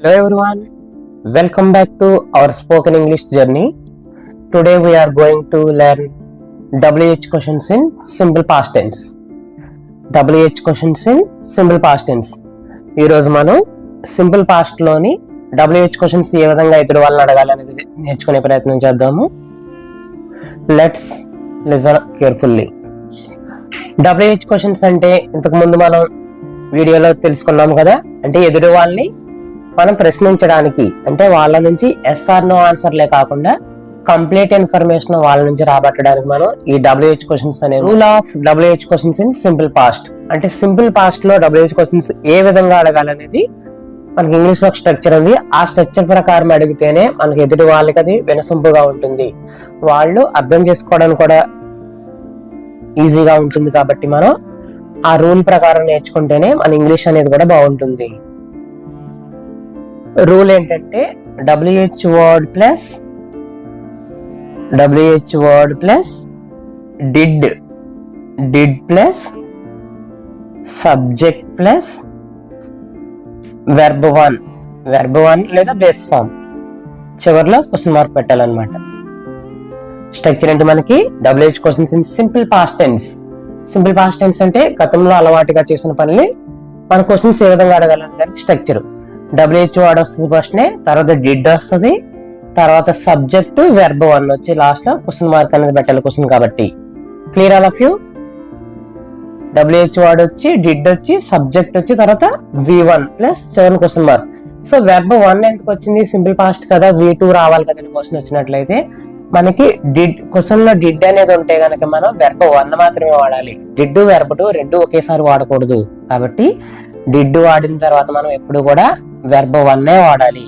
Hello everyone, welcome back to our spoken English journey. Today we are going to learn WH questions in simple past tense. WH questions in simple past tense. ఈ రోజు మనం simple past లోని WH questions ఏ విధంగా ఇతడు వాళ్ళని అడగాలనేది నేర్చుకునే ప్రయత్నం చేద్దాము. Let's listen carefully. WH questions అంటే ఇంతకు ముందు మనం వీడియోలో తెలుసుకున్నాము కదా, అంటే ఎదుటి వాళ్ళని మనం ప్రశ్నించడానికి, అంటే వాళ్ళ నుంచి ఎస్ఆర్ నో ఆన్సర్లే కాకుండా కంప్లీట్ ఇన్ఫర్మేషన్ వాళ్ళ నుంచి రాబట్టడానికి మనం ఈ WH క్వశ్చన్స్ అనే rule of WH questions in simple past, అంటే సింపుల్ పాస్ట్ లో WH క్వశ్చన్స్ ఏ విధంగా అడగాలనేది మనకి ఇంగ్లీష్ లో స్ట్రక్చర్ ఉంది. ఆ స్ట్రక్చర్ ప్రకారం అడిగితేనే మనకి ఎదుటి వాళ్ళకి అది వినసొంపుగా ఉంటుంది, వాళ్ళు అర్థం చేసుకోవడానికి కూడా ఈజీగా ఉంటుంది. కాబట్టి మనం ఆ రూల్ ప్రకారం నేర్చుకుంటేనే మన ఇంగ్లీష్ అనేది కూడా బాగుంటుంది. రూల్ ఏంటంటే WH word plus did plus subject plus verb one లేదా బేస్ ఫామ్ చివరిలో క్వశ్చన్ మార్క్ పెట్టాలన్నమాట. స్ట్రక్చర్ ఏంటి మనకి? WH questions in simple past tense. Simple past tense అంటే గతంలో అలవాటుగా చేసిన పనులు మన క్వశ్చన్స్ ఏ విధంగా అడగాలంటే స్ట్రక్చర్. WH వర్డ్ వస్తుంది ఫస్ట్, తర్వాత డిడ్ వస్తుంది, తర్వాత సబ్జెక్ట్ వెర్బ్ వన్ వచ్చి లాస్ట్ లో క్వశ్చన్ మార్క్ అనేది పెట్టాలి క్వశ్చన్ కాబట్టి. Clear all of you? WH word వచ్చి, డిడ్ వచ్చి, సబ్జెక్ట్ వచ్చి, తర్వాత V1 plus 7 question mark. So verb one ఎందుకు వచ్చింది? సింపుల్ పాస్ట్ కదా, V2 రావాలి కదా క్వశ్చన్ వచ్చినట్లయితే మనకి డిడ్ క్వశ్చన్ లో డిడ్ అనేది ఉంటే గనక మనం వెర్బ్ వన్ మాత్రమే వాడాలి. డిడ్ వెర్బ్ టూ రెండు ఒకేసారి వాడకూడదు. కాబట్టి డిడ్ వాడిన తర్వాత మనం ఎప్పుడు కూడా వెర్బ్ వన్నే వాడాలి.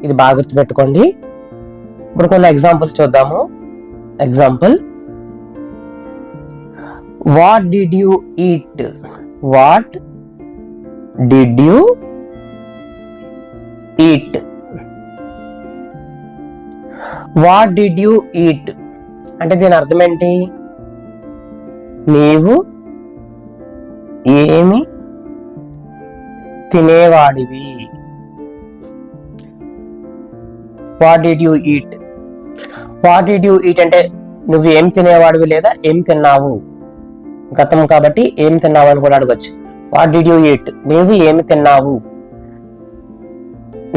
ఇది బాగా గుర్తుపెట్టుకోండి. ఇప్పుడు కొన్ని ఎగ్జాంపుల్స్ చూద్దాము. Example, what did you eat? What did you eat? What did you eat అంటే దీని అర్థం ఏంటి? నీవు ఏమి తినేవాడివి. What did you eat? What did you eat అంటే నువ్వు ఏం తినేవాడివి లేదా ఏం తిన్నావు, గతం కాబట్టి ఏం తిన్నావు అని కూడా అడగచ్చు. వాట్ డిడ్ యూ ఈట్, నీవు ఏమి తిన్నావు.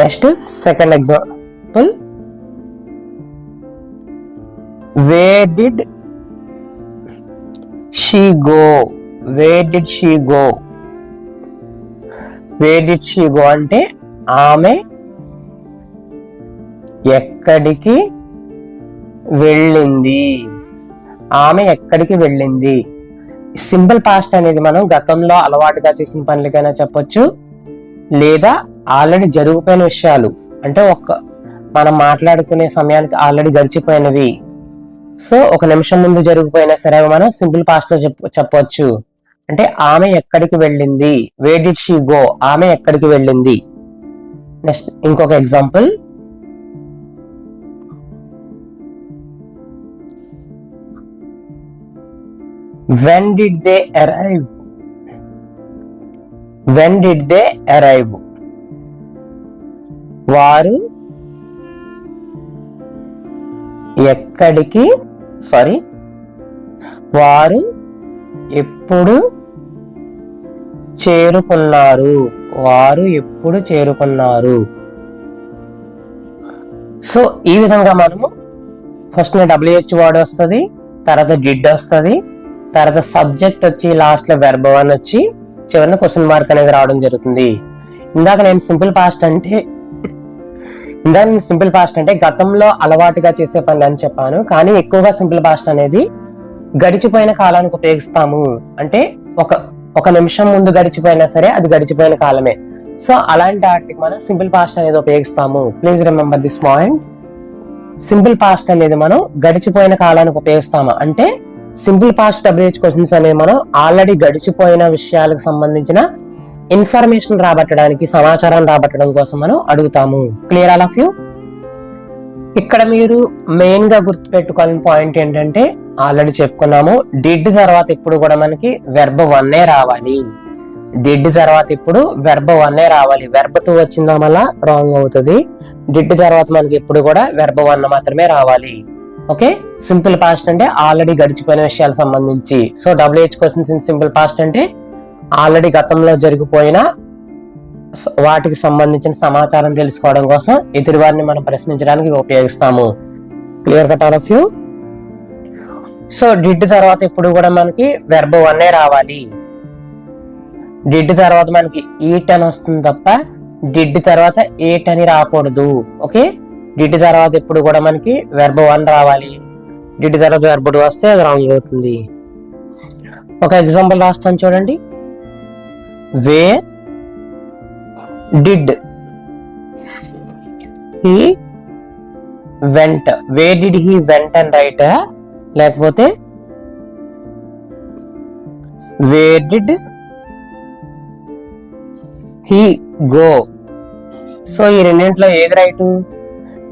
Next second example, where did she go? Where did she go? Where did she go అంటే ఆమె ఎక్కడికి వెళ్ళింది. ఆమె ఎక్కడికి వెళ్ళింది. సింపుల్ పాస్ట్ అనేది మనం గతంలో అలవాటుగా చేసిన పనులకైనా చెప్పొచ్చు, లేదా ఆల్రెడీ జరిగిపోయిన విషయాలు, అంటే మనం మాట్లాడుకునే సమయానికి ఆల్రెడీ గడిచిపోయినవి. సో ఒక నిమిషం ముందు జరిగిపోయినా సరే మనం సింపుల్ పాస్ట్ లో చెప్పవచ్చు. అంటే ఆమె ఎక్కడికి వెళ్ళింది. వేర్ డిడ్ షీ గో, ఆమె ఎక్కడికి వెళ్ళింది. నెక్స్ట్ ఇంకొక example, when did they arrive? when did they arrive? వారు వారు ఎప్పుడు చేరుకున్నారు. వారు ఎప్పుడు చేరుకున్నారు. సో ఈ విధంగా మనము ఫస్ట్ WH వర్డ్ వస్తుంది, తర్వాత డిడ్ వస్తుంది, తర్వాత సబ్జెక్ట్ వచ్చి లాస్ట్ లో వెర్బ్ వన్ వచ్చి చివరిన క్వశ్చన్ మార్క్ అనేది రావడం జరుగుతుంది. ఇందాక నేను సింపుల్ పాస్ట్ అంటే గతంలో అలవాటుగా చేసే పనులు అని చెప్పాను, కానీ ఎక్కువగా సింపుల్ పాస్ట్ అనేది గడిచిపోయిన కాలానికి ఉపయోగిస్తాము. అంటే ఒక నిమిషం ముందు గడిచిపోయినా సరే అది గడిచిపోయిన కాలమే. సో అలాంటి వాటికి మనం సింపుల్ పాస్ట్ అనేది ఉపయోగిస్తాము. Please remember this point. Simple past అనేది మనం గడిచిపోయిన కాలానికి ఉపయోగిస్తాము. అంటే సింపుల్ పాస్ట్ WH క్వశ్చన్స్ అనేవి మనం ఆల్రెడీ గడిచిపోయిన విషయాలకు సంబంధించిన ఇన్ఫర్మేషన్ రాబట్టడానికి, సమాచారం రాబట్టడం కోసం మనం అడుగుతాము. Clear all of you? ఇక్కడ మీరు మెయిన్ గా గుర్తుపెట్టుకోవాలని పాయింట్ ఏంటంటే ఆల్రెడీ చెప్పుకున్నాము, డిడ్ తర్వాత ఇప్పుడు కూడా మనకి వెర్బ్ వన్నే రావాలి. డిడ్ తర్వాత ఇప్పుడు వెర్బ్ 1 రావాలి. వెర్బ్ 2 వచ్చిందా మళ్ళా రాంగ్ అవుతుంది. డిడ్ తర్వాత మనకి ఎప్పుడు కూడా వెర్బ్ 1 మాత్రమే రావాలి. ఓకే, సింపుల్ పాస్ట్ అంటే ఆల్రెడీ గడిచిపోయిన విషయాలకు సంబంధించి. So WH questions in simple past అంటే ఆల్రెడీ గతంలో జరిగిపోయిన వాటికి సంబంధించిన సమాచారం తెలుసుకోవడం కోసం ఎదుటివారిని మనం ప్రశ్నించడానికి ఉపయోగిస్తాము. Clear cut all of you? So did తర్వాత ఇప్పుడు కూడా మనకి వెర్బ్ 1 రావాలి. డిడ్ తర్వాత మనకి ఈట్ అని వస్తుంది తప్ప డిడ్ తర్వాత ఏట్ అని రాకూడదు. ఓకే, డిడ్ తర్వాత ఇప్పుడు కూడా మనకి వెర్బ్ 1 రావాలి. డిడ్ తర్వాత వెర్బ్ 2 వస్తే అది రాంగ్ అవుతుంది. ఒక ఎగ్జాంపుల్ రాస్తాను చూడండి. Where did he went. Where did he went అని రైట్, లేకపోతే where did he go. So ఈ రెండింటిలో ఏది right?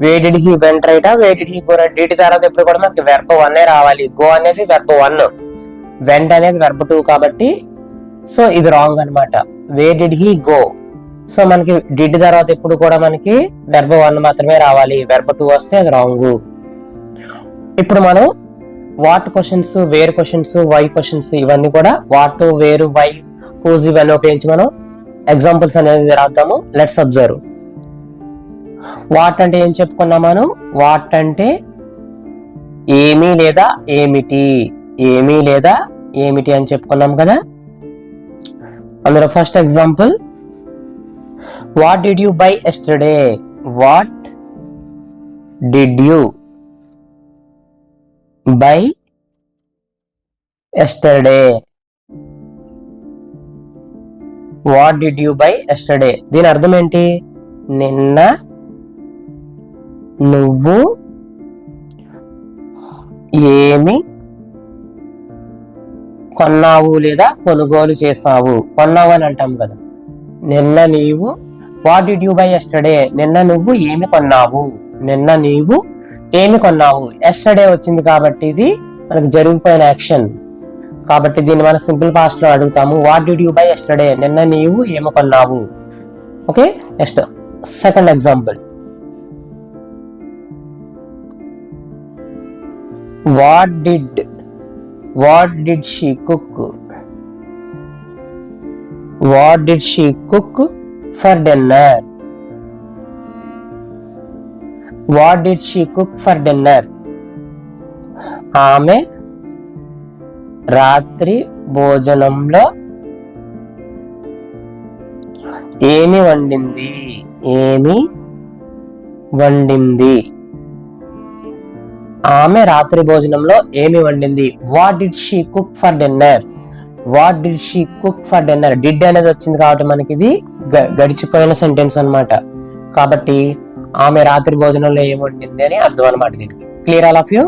Where did he went రైటా, where did he go right? Did తర్వాత ఎప్పుడు కూడా మనకి వెర్బ్ 1 రావాలి. గో అనేది వెర్బ్ 1, వెంట్ అనేది వెర్బ్ 2 కాబట్టి సో ఇది రాంగ్ అన్నమాట. Wear did he go. So మనకి డిడ్ తర్వాత ఎప్పుడు కూడా మనకి వెర్బ్ 1 మాత్రమే రావాలి. వెర్బ్ 2 వస్తే అది రాంగ్. ఇప్పుడు మనం what questions, where questions, why questions ఇవన్నీ కూడా వాట్, వేరు, వై, హూజ్ ఇవన్నీ ఉపయోగించి మనం ఎగ్జాంపుల్స్ అనేది రాద్దాము. Let's observe. వాట్ అంటే ఏం చెప్పుకున్నాం మనం? వాట్ అంటే ఏమి లేదా ఏమిటి, ఏమి లేదా ఏమిటి అని చెప్పుకున్నాం కదా. అందులో first example, what did you by yesterday? What did you by yesterday? What did you by yesterday దీని అర్థం ఏంటి? నిన్న నువ్వు ఏమి కొన్నావు లేదా కొనుగోలు చేసావు? కొన్నావు అని అంటాం కదా. నిన్న నీవు what did you by yesterday, నిన్న నువ్వు ఏమి కొన్నావు, నిన్న నీవు ఏమి కొన్నావు. ఎస్టర్డే వచ్చింది కాబట్టి ఇది మనకు జరిగిపోయిన యాక్షన్ కాబట్టి దీన్ని మనం సింపుల్ పాస్ట్ లో అడుగుతాము. What did you by yesterday, నిన్న నీవు ఏమి కొన్నావు. Okay, next second example. What did she cook? What did she cook for dinner? What did she cook for dinner? ఆమె రాత్రి భోజనంలో ఏమి వండింది? ఏమి వండింది? ఆమె రాత్రి భోజనంలో ఏమి వండింది? What did she cook for dinner? What did she cook for dinner? Did అనేది వచ్చింది కాబట్టి మనకి ఇది గడిచిపోయిన సెంటెన్స్ అన్నమాట. కాబట్టి ఆమె రాత్రి భోజనంలో ఏమి వండింది అని అర్థం అనమాట దీనికి. Clear all of you?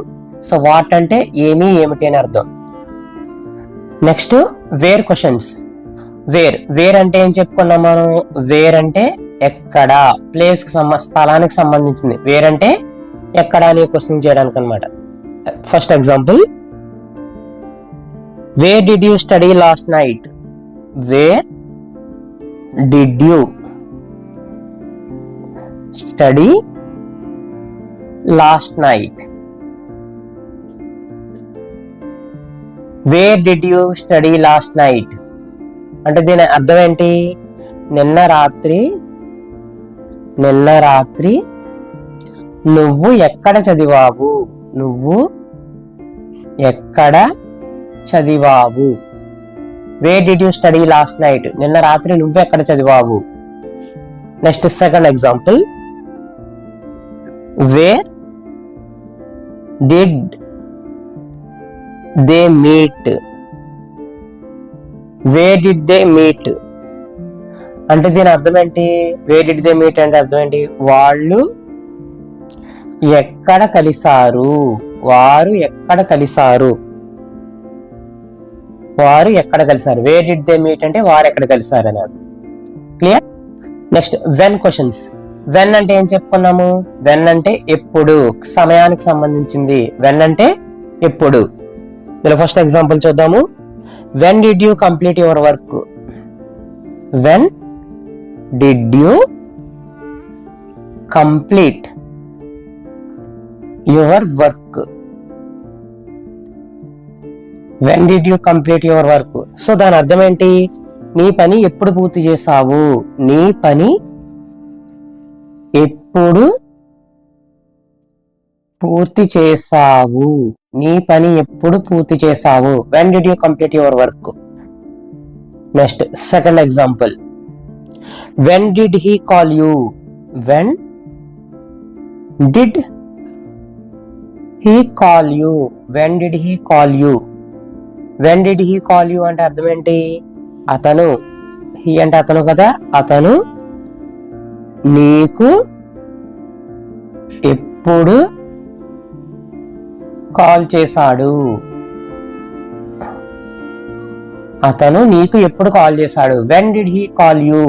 So what అంటే ఏమి, ఏమిటి అని అర్థం. Next where questions. వేర్ అంటే ఏం చెప్పుకున్నాం మనం? వేర్ అంటే ఎక్కడ, ప్లేస్ కి స్థలానికి సంబంధించింది. వేర్ అంటే ఎక్కడ అని క్వశ్చన్ చేయడానికి అనమాట. First example, wear did you study last night? Wear did you study last night? Wear did you study last night అంటే దీని అర్థం ఏంటి? నిన్న రాత్రి నువ్వు ఎక్కడ చదివావు? నువ్వు ఎక్కడ చదివావు? Wear did you study last night, నిన్న రాత్రి నువ్వు ఎక్కడ చదివావు? Next second example, where did they meet? Where did they meet అంటే దీని అర్థం ఏంటి? వేర్ డిడ్ దే మీట్ అంటే అర్థం ఏంటి? వాళ్ళు ఎక్కడ కలిసారు? వారు ఎక్కడ కలిసారు? వారు ఎక్కడ కలిసారు? వేర్ డిడ్ దే మీట్ అంటే వారు ఎక్కడ కలిసారు అని అర్థం. Clear? Next when questions. When అంటే ఏం చెప్పుకున్నాము? వెన్ అంటే ఎప్పుడు, సమయానికి సంబంధించింది. వెన్ అంటే ఎప్పుడు. దీని ఫస్ట్ ఎగ్జాంపుల్ చూద్దాము. When did you complete your work? when did you complete your work? When did you complete your work? So దాని అర్థం ఏంటి? నీ పని ఎప్పుడు పూర్తి చేసావు? నీ పని ఎప్పుడు పూర్తి చేసావు? నీ పని ఎప్పుడు పూర్తి చేసావు? When did you complete your work? Next, second example. When did he call you? When did he call you? When did he call you? When did he call you అంటే అర్థం ఏంటి? అతను, he అంటే అతను కదా, అతను నీకు ఎప్పుడు కాల్ చేశాడు? అతను నీకు ఎప్పుడు కాల్ చేశాడు? When did he call you?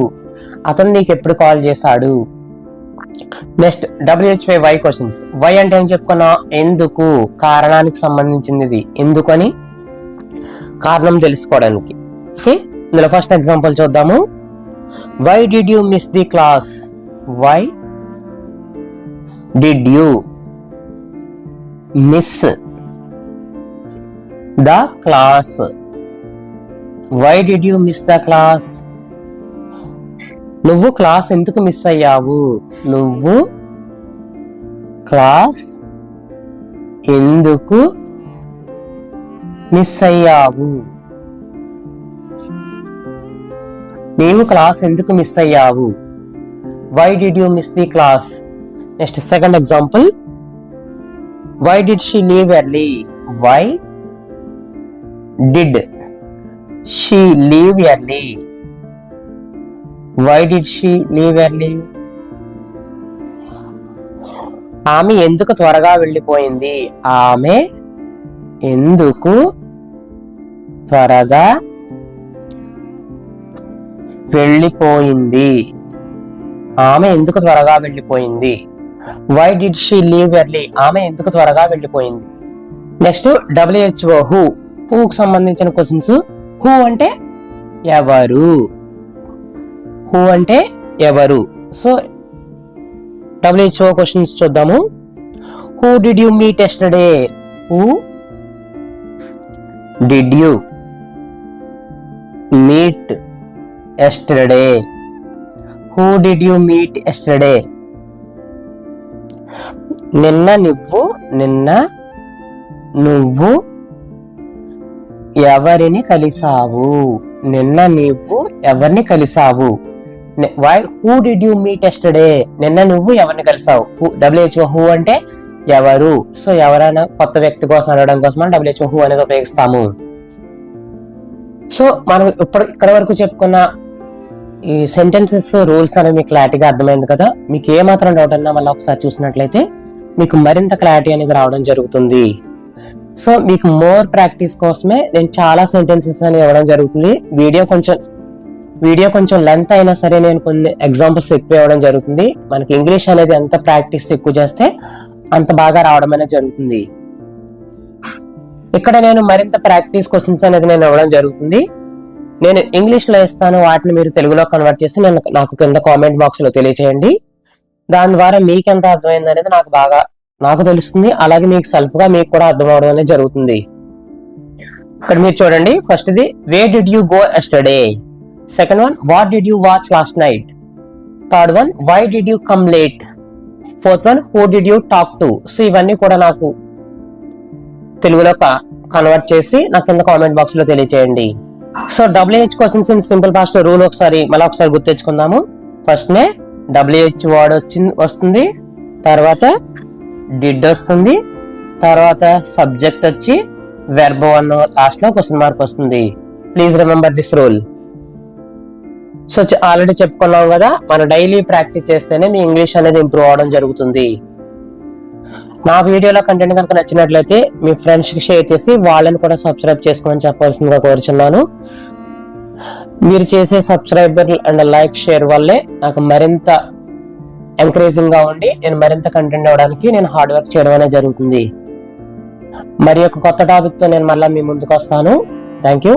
అతను నీకు ఎప్పుడు కాల్ చేశాడు? Next WHY questions. వై అంటే ఏం చెప్పుకున్నా? ఎందుకు, కారణానికి సంబంధించింది ఇది. ఎందుకని, కారణం తెలుసుకోవడానికి. ఓకే, ఇందులో ఫస్ట్ ఎగ్జాంపుల్ చూద్దాము. Why did you miss the class? Why did you miss the class? Why did you miss the class? నువ్వు క్లాస్ ఎందుకు మిస్ అయ్యావు? నువ్వు క్లాస్ ఎందుకు మిస్ అయ్యావు? నీవు క్లాస్ ఎందుకు మిస్ అయ్యావు? Why did you miss the class? Next second example. Why did she leave early? Why did she leave early? Why did she leave early? ఆమె ఎందుకు త్వరగా వెళ్ళిపోయింది? ఆమె ఎందుకు త్వరగా వెళ్ళిపోయింది? ఆమె ఎందుకు త్వరగా వెళ్ళిపోయింది? Why did she leave early? ఆమె ఎందుకు త్వరగా వెళ్ళిపోయింది? నెక్స్ట్ WHO, హూకు సంబంధించిన క్వశ్చన్స్. హూ అంటే ఎవరు? హూ అంటే ఎవరు? సో WHO క్వశ్చన్స్ చూద్దాము. Who did you meet yesterday? Who did you meet yesterday? Who did you meet yesterday? నిన్న నువ్వు ఎవరిని కలిసావు? నిన్న నువ్వు ఎవరిని కలిసావు? Why who did you meet yesterday? నిన్న నువ్వు ఎవరిని కలిసావు? WHO హూ అంటే ఎవరు. సో ఎవరైనా కొత్త వ్యక్తి కోసం అడగడం కోసం మనం WHO హూ అనేది ఉపయోగిస్తాము. సో మనం ఇక్కడ వరకు చెప్పుకున్న ఈ సెంటెన్సెస్ రూల్స్ అనేవి మీకు క్లారిటీగా అర్థమైంది కదా. మీకు ఏమాత్రం డౌట్ అన్నా మళ్ళీ ఒకసారి చూసినట్లయితే మీకు మరింత క్లారిటీ అనేది రావడం జరుగుతుంది. సో మీకు మోర్ ప్రాక్టీస్ కోసమే నేను చాలా సెంటెన్సెస్ అని ఇవ్వడం జరుగుతుంది. వీడియో కొంచెం లెంత్ అయినా సరే నేను కొన్ని ఎగ్జాంపుల్స్ ఎక్కువ ఇవ్వడం జరుగుతుంది. మనకి ఇంగ్లీష్ అనేది ఎంత ప్రాక్టీస్ ఎక్కువ చేస్తే అంత బాగా రావడం అనేది జరుగుతుంది. ఇక్కడ నేను మరింత ప్రాక్టీస్ క్వశ్చన్స్ అనేది నేను ఇవ్వడం జరుగుతుంది. నేను ఇంగ్లీష్ లో ఇస్తాను, వాటిని మీరు తెలుగులో కన్వర్ట్ చేసి నాకు కింద కామెంట్ బాక్స్ లో తెలియజేయండి. దాని ద్వారా మీకు ఎంత అర్థమైంది అనేది నాకు తెలుస్తుంది. అలాగే మీకు సెల్ఫ్ గా మీకు కూడా అర్థం అవడం అనేది జరుగుతుంది. ఇక్కడ మీరు చూడండి. First the where did you go yesterday? Second one what did you watch last night? Third one why did you come late? Fourth one who did you talk to? So ఇవన్నీ కూడా నాకు తెలుగులో కన్వర్ట్ చేసి నాకు కింద comment box లో తెలియజేయండి. So WH questions in simple past rule ఒకసారి గుర్తించుకుందాము. ఫస్ట్ నే WH వర్డ్ వస్తుంది, తర్వాత డిడ్ వస్తుంది, తర్వాత సబ్జెక్ట్ వచ్చి వెర్బ్ 1 లాస్ట్ లో క్వశ్చన్ మార్క్ వస్తుంది. Please remember this rule. So already చెప్పుకున్నాం కదా, మనం డైలీ ప్రాక్టీస్ చేస్తేనే మీ ఇంగ్లీష్ అనేది ఇంప్రూవ్ అవడం జరుగుతుంది. నా వీడియోలో కంటెంట్ కనుక నచ్చినట్లయితే మీ ఫ్రెండ్స్ కి షేర్ చేసి వాళ్ళని కూడా సబ్స్క్రైబ్ చేసుకోమని చెప్పాల్సిందిగా కోరుచున్నాను. మీరు చేసే సబ్స్క్రైబర్ అండ్ లైక్ షేర్ వల్లే నాకు మరింత ఎంకరేజింగ్ గా ఉండి నేను మరింత కంటెంట్ ఇవ్వడానికి నేను హార్డ్ వర్క్ చేయడం అనేది జరుగుతుంది. మరి ఒక కొత్త టాపిక్ తో నేను మళ్ళీ మీ ముందుకు వస్తాను. Thank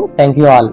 you all.